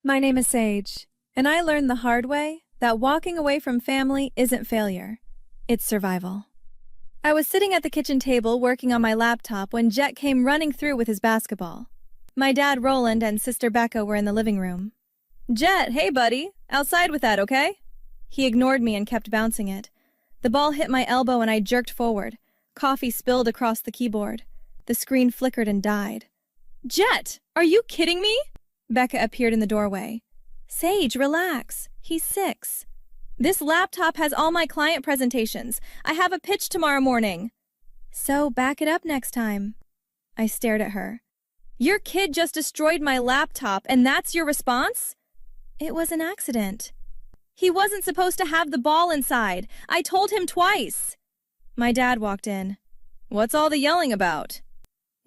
My name is Sage, and I learned the hard way that walking away from family isn't failure, it's survival. I was sitting at the kitchen table working on my laptop when Jet came running through with his basketball. My dad Roland and sister Becca were in the living room. "Jet, hey buddy, outside with that, okay?" He ignored me and kept bouncing it. The ball hit my elbow and I jerked forward. Coffee spilled across the keyboard. The screen flickered and died. "Jet, are you kidding me?" Becca appeared in the doorway. "Sage, relax. He's 6. This laptop has all my client presentations. I have a pitch tomorrow morning." "So back it up next time." I stared at her. "Your kid just destroyed my laptop and that's your response?" "It was an accident." "He wasn't supposed to have the ball inside. I told him twice." My dad walked in. "What's all the yelling about?"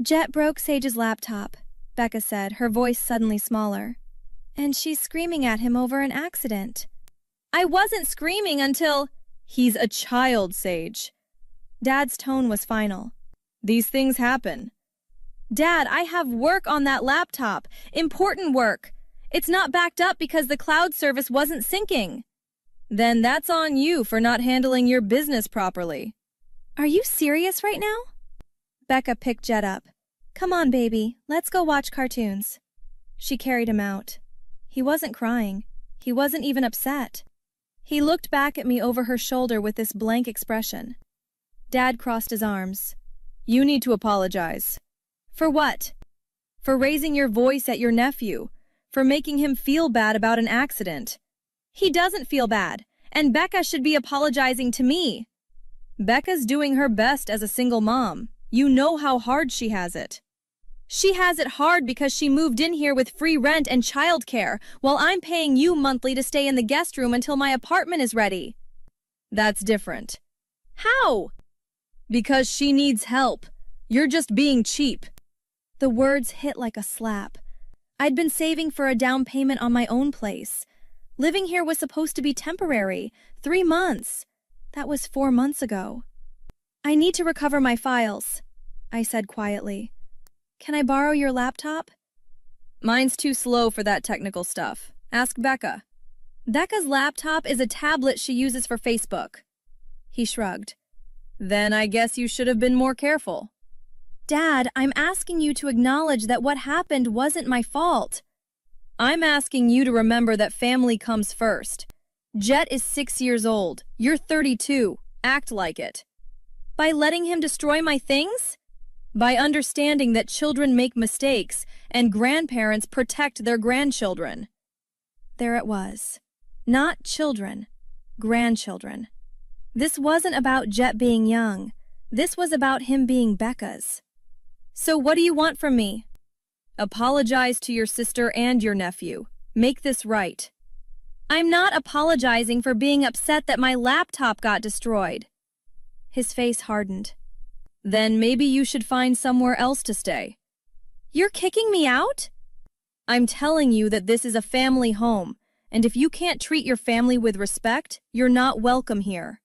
"Jet broke Sage's laptop," Becca said, her voice suddenly smaller. "And she's screaming at him over an accident." "I wasn't screaming until—" "He's a child, Sage." Dad's tone was final. "These things happen." "Dad, I have work on that laptop. Important work. It's not backed up because the cloud service wasn't syncing." "Then that's on you for not handling your business properly." "Are you serious right now?" Becca picked Jet up. "Come on, baby. Let's go watch cartoons." She carried him out. He wasn't crying. He wasn't even upset. He looked back at me over her shoulder with this blank expression. Dad crossed his arms. "You need to apologize." "For what?" "For raising your voice at your nephew. For making him feel bad about an accident." "He doesn't feel bad, and Becca should be apologizing to me." "Becca's doing her best as a single mom. You know how hard she has it." "She has it hard because she moved in here with free rent and childcare, while I'm paying you monthly to stay in the guest room until my apartment is ready." "That's different." "How?" "Because she needs help. You're just being cheap." The words hit like a slap. I'd been saving for a down payment on my own place. Living here was supposed to be temporary, 3 months. That was 4 months ago. "I need to recover my files," I said quietly. "Can I borrow your laptop?" "Mine's too slow for that technical stuff. Ask Becca." "Becca's laptop is a tablet she uses for Facebook." He shrugged. "Then I guess you should have been more careful." "Dad, I'm asking you to acknowledge that what happened wasn't my fault." "I'm asking you to remember that family comes first. Jet is 6 years old. You're 32. Act like it." "By letting him destroy my things?" "By understanding that children make mistakes and grandparents protect their grandchildren." There it was. Not children, grandchildren. This wasn't about Jet being young. This was about him being Becca's. "So what do you want from me?" "Apologize to your sister and your nephew. Make this right." "I'm not apologizing for being upset that my laptop got destroyed." His face hardened. "Then maybe you should find somewhere else to stay." "You're kicking me out?" "I'm telling you that this is a family home, and if you can't treat your family with respect, you're not welcome here."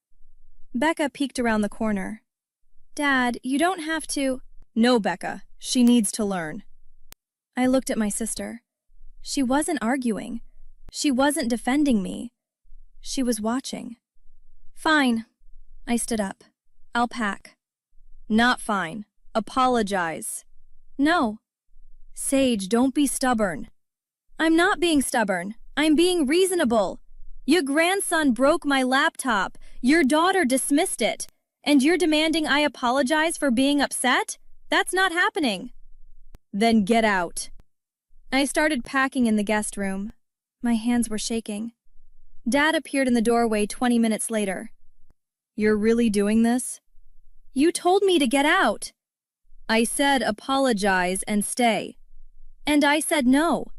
Becca peeked around the corner. "Dad, you don't have to—" "No, Becca. She needs to learn." I looked at my sister. She wasn't arguing. She wasn't defending me. She was watching. "Fine." I stood up. "I'll pack." "Not fine. Apologize." "No." "Sage, don't be stubborn." "I'm not being stubborn. I'm being reasonable. Your grandson broke my laptop. Your daughter dismissed it. And you're demanding I apologize for being upset? That's not happening." "Then get out." I started packing in the guest room. My hands were shaking. Dad appeared in the doorway 20 minutes later. "You're really doing this?" "You told me to get out." "I said apologize and stay." "And I said no."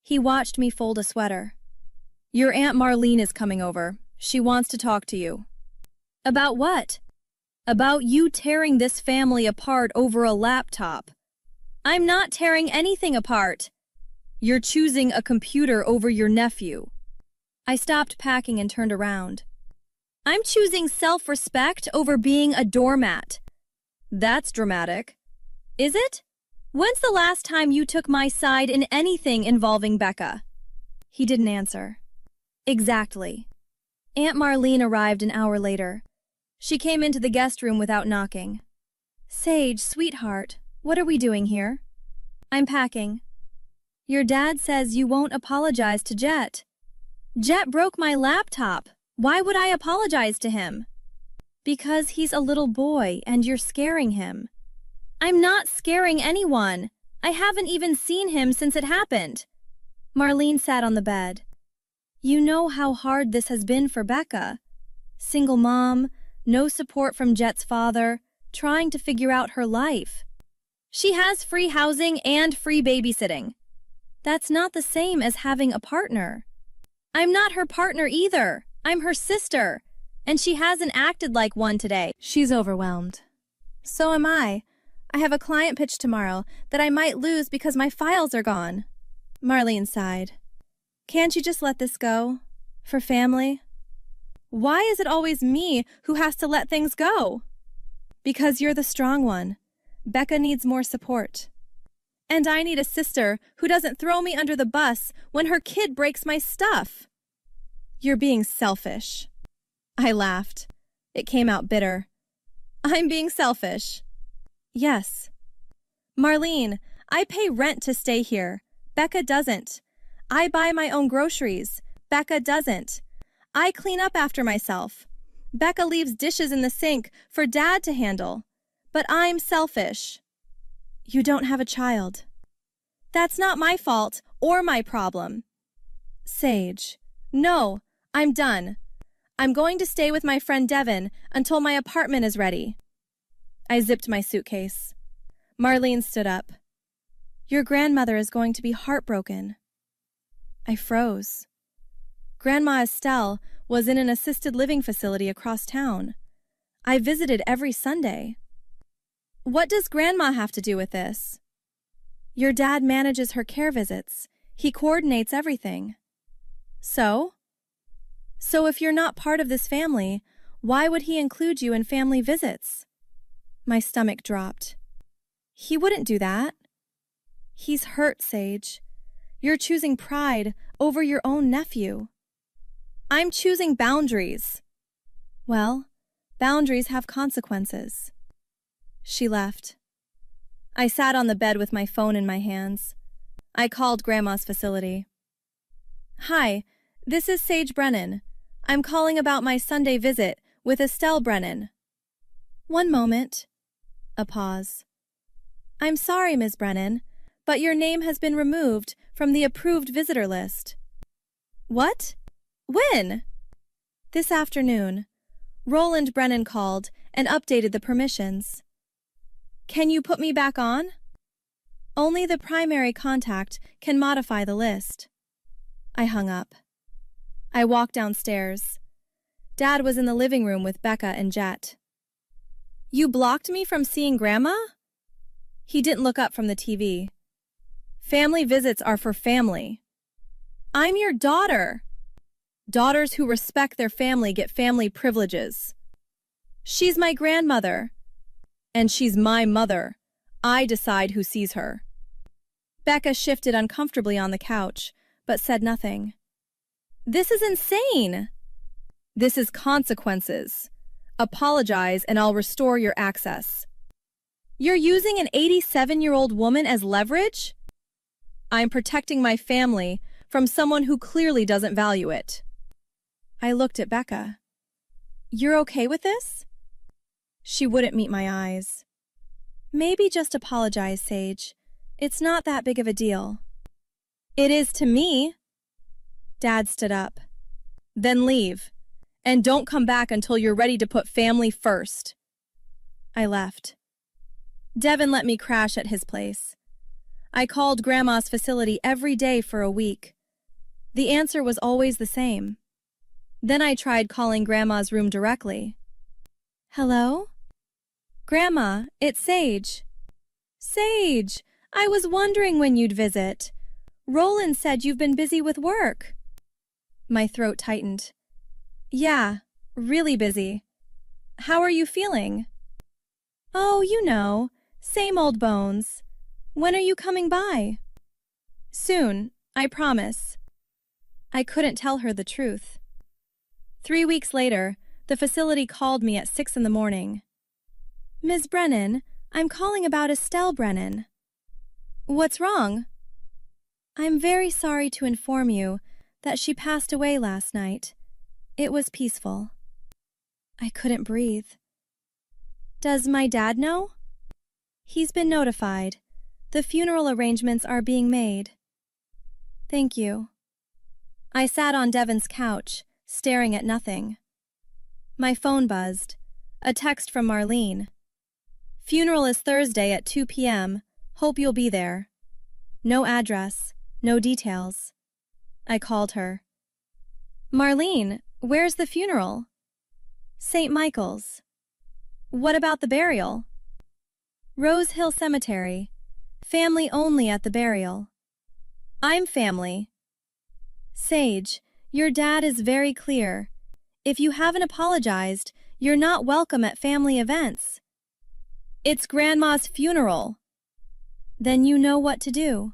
He watched me fold a sweater. "Your Aunt Marlene is coming over. She wants to talk to you." "About what?" "About you tearing this family apart over a laptop." "I'm not tearing anything apart." "You're choosing a computer over your nephew." I stopped packing and turned around. "I'm choosing self-respect over being a doormat." "That's dramatic." "Is it? When's the last time you took my side in anything involving Becca?" He didn't answer. Exactly. Aunt Marlene arrived an hour later. She came into the guest room without knocking. Sage, sweetheart, what are we doing here? I'm packing. Your dad says you won't apologize to Jet. Jet broke my laptop. Why would I apologize to him? Because he's a little boy and you're scaring him. I'm not scaring anyone. I haven't even seen him since it happened. Marlene sat on the bed. You know how hard this has been for Becca. Single mom, no support from Jet's father, trying to figure out her life. She has free housing and free babysitting. That's not the same as having a partner. I'm not her partner either. I'm her sister, and she hasn't acted like one today. She's overwhelmed. So am I. I have a client pitch tomorrow that I might lose because my files are gone. Marlene sighed. Can't you just let this go? For family? Why is it always me who has to let things go? Because you're the strong one. Becca needs more support. And I need a sister who doesn't throw me under the bus when her kid breaks my stuff. You're being selfish. I laughed. It came out bitter. I'm being selfish. Yes. Marlene, I pay rent to stay here. Becca doesn't. I buy my own groceries. Becca doesn't. I clean up after myself. Becca leaves dishes in the sink for Dad to handle. But I'm selfish. You don't have a child. That's not my fault or my problem. Sage. No, I'm done. I'm going to stay with my friend Devin until my apartment is ready. I zipped my suitcase. Marlene stood up. Your grandmother is going to be heartbroken. I froze. Grandma Estelle was in an assisted living facility across town. I visited every Sunday. What does Grandma have to do with this? Your dad manages her care visits. He coordinates everything. So? So if you're not part of this family, why would he include you in family visits? My stomach dropped. He wouldn't do that. He's hurt, Sage. You're choosing pride over your own nephew. I'm choosing boundaries. Well, boundaries have consequences. She left. I sat on the bed with my phone in my hands. I called Grandma's facility. Hi, this is Sage Brennan. I'm calling about my Sunday visit with Estelle Brennan. One moment. A pause. I'm sorry, Ms. Brennan, but your name has been removed from the approved visitor list. What? When? This afternoon. Roland Brennan called and updated the permissions. Can you put me back on? Only the primary contact can modify the list. I hung up. I walked downstairs. Dad was in the living room with Becca and Jet. You blocked me from seeing Grandma? He didn't look up from the TV. Family visits are for family. I'm your daughter. Daughters who respect their family get family privileges. She's my grandmother. And she's my mother. I decide who sees her. Becca shifted uncomfortably on the couch, but said nothing. This is insane. This is consequences. Apologize and I'll restore your access. You're using an 87-year-old woman as leverage? I'm protecting my family from someone who clearly doesn't value it. I looked at Becca. You're okay with this? She wouldn't meet my eyes. Maybe just apologize, Sage. It's not that big of a deal. It is to me. Dad stood up. Then leave. And don't come back until you're ready to put family first. I left. Devin let me crash at his place. I called Grandma's facility every day for a week. The answer was always the same. Then I tried calling Grandma's room directly. Hello? Grandma, it's Sage. Sage, I was wondering when you'd visit. Roland said you've been busy with work. My throat tightened. Yeah, really busy. How are you feeling? Oh, you know, same old bones. When are you coming by? Soon, I promise. I couldn't tell her the truth. 3 weeks later, the facility called me at 6 in the morning. "Ms. Brennan, I'm calling about Estelle Brennan." "What's wrong?" "I'm very sorry to inform you that she passed away last night. It was peaceful." I couldn't breathe. "Does my dad know?" "He's been notified. The funeral arrangements are being made." "Thank you." I sat on Devon's couch, staring at nothing. My phone buzzed. A text from Marlene. "Funeral is Thursday at 2 p.m. Hope you'll be there." No address, no details. I called her. "Marlene, where's the funeral?" "St. Michael's." "What about the burial?" "Rose Hill Cemetery. Family only at the burial." "I'm family." "Sage, your dad is very clear. If you haven't apologized, you're not welcome at family events." "It's Grandma's funeral." "Then you know what to do."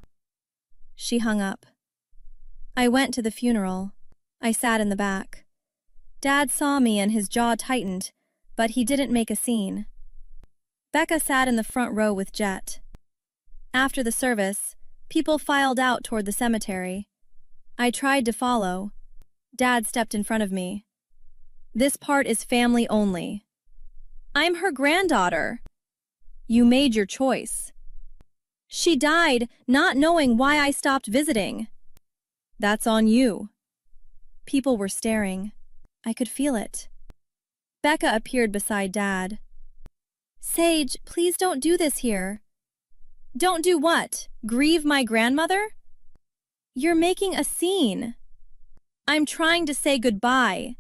She hung up. I went to the funeral. I sat in the back. Dad saw me and his jaw tightened, but he didn't make a scene. Becca sat in the front row with Jet. After the service, people filed out toward the cemetery. I tried to follow. Dad stepped in front of me. "This part is family only." "I'm her granddaughter." "You made your choice." "She died not knowing why I stopped visiting." "That's on you." People were staring. I could feel it. Becca appeared beside Dad. "Sage, please don't do this here." "Don't do what? Grieve my grandmother?" "You're making a scene." "I'm trying to say goodbye."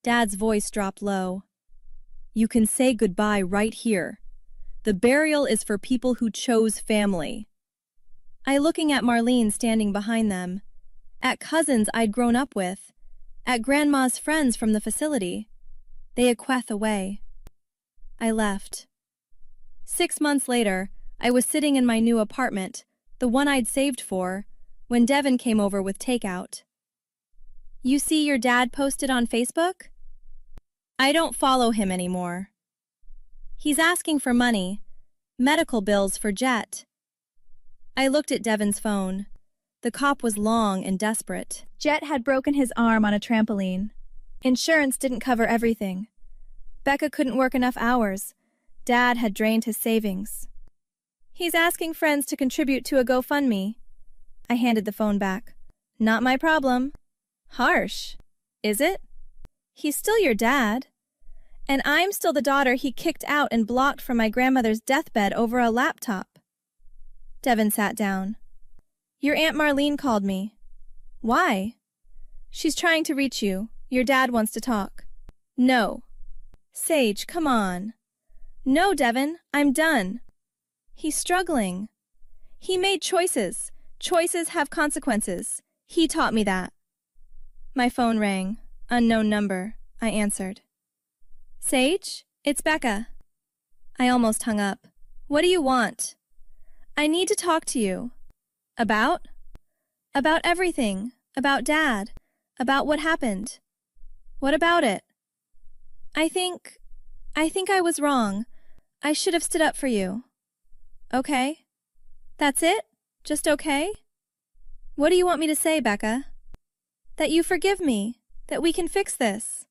Dad's voice dropped low. "You can say goodbye right here. The burial is for people who chose family." I looking at Marlene standing behind them, at cousins I'd grown up with, at Grandma's friends from the facility. They equeth away. I left. 6 months later, I was sitting in my new apartment, the one I'd saved for, when Devon came over with takeout. "You see your dad posted on Facebook?" "I don't follow him anymore." "He's asking for money. Medical bills for Jet." I looked at Devon's phone. The cop was long and desperate. Jet had broken his arm on a trampoline. Insurance didn't cover everything. Becca couldn't work enough hours. Dad had drained his savings. "He's asking friends to contribute to a GoFundMe." I handed the phone back. "Not my problem." "Harsh. Is it? He's still your dad. And I'm still the daughter he kicked out and blocked from my grandmother's deathbed over a laptop." Devon sat down. "Your Aunt Marlene called me." "Why?" "She's trying to reach you. Your dad wants to talk." "No." "Sage, come on." "No, Devon, I'm done." "He's struggling." "He made choices. Choices have consequences. He taught me that." My phone rang. Unknown number. I answered. "Sage, it's Becca." I almost hung up. "What do you want?" "I need to talk to you." "About?" "About everything. About Dad. About what happened." "What about it?" I think I was wrong. I should have stood up for you." "Okay." "That's it? Just okay?" "What do you want me to say, Becca?" "That you forgive me. That we can fix this."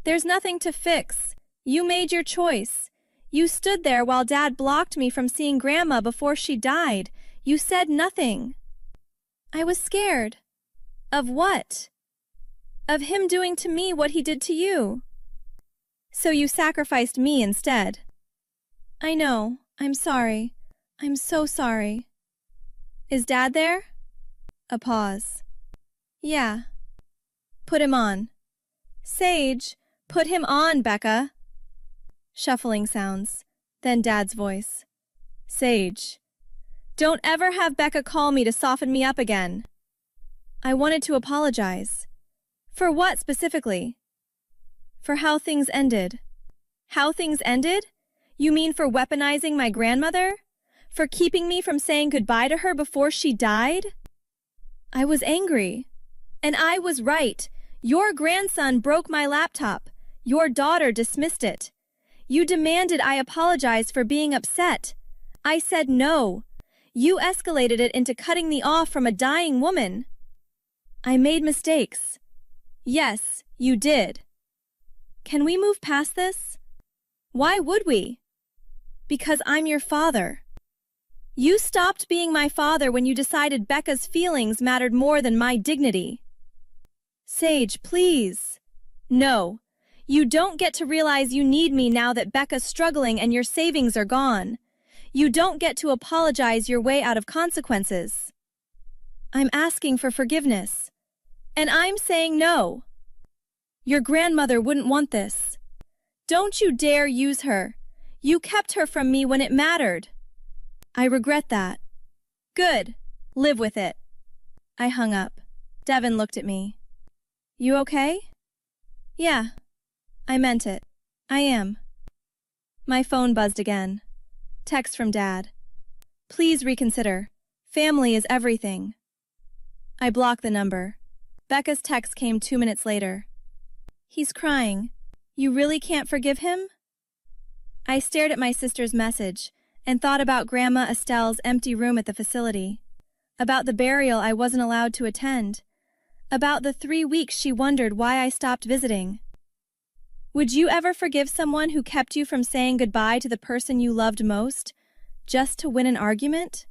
"There's nothing to fix. You made your choice. You stood there while Dad blocked me from seeing Grandma before she died. You said nothing." "I was scared." "Of what?" "Of him doing to me what he did to you." "So you sacrificed me instead." "I know. I'm sorry. I'm so sorry." "Is Dad there?" A pause. "Yeah." "Put him on." "Sage, put him on, Becca." Shuffling sounds. Then Dad's voice. "Sage, don't ever have Becca call me to soften me up again." I wanted to apologize. For what specifically? For how things ended. How things ended? You mean for weaponizing my grandmother? For keeping me from saying goodbye to her before she died? I was angry. And I was right. Your grandson broke my laptop. Your daughter dismissed it. You demanded I apologize for being upset. I said no. You escalated it into cutting me off from a dying woman. I made mistakes. Yes, you did. Can we move past this? Why would we? Because I'm your father. You stopped being my father when you decided Becca's feelings mattered more than my dignity. Sage, please. No. You don't get to realize you need me now that Becca's struggling and your savings are gone. You don't get to apologize your way out of consequences. I'm asking for forgiveness. And I'm saying no. Your grandmother wouldn't want this. Don't you dare use her. You kept her from me when it mattered. I regret that. Good. Live with it. I hung up. Devin looked at me. You okay? Yeah. I meant it. I am. My phone buzzed again. Text from Dad. Please reconsider. Family is everything. I blocked the number. Becca's text came 2 minutes later. He's crying. You really can't forgive him? I stared at my sister's message and thought about Grandma Estelle's empty room at the facility, about the burial I wasn't allowed to attend, about the 3 weeks she wondered why I stopped visiting. Would you ever forgive someone who kept you from saying goodbye to the person you loved most, just to win an argument?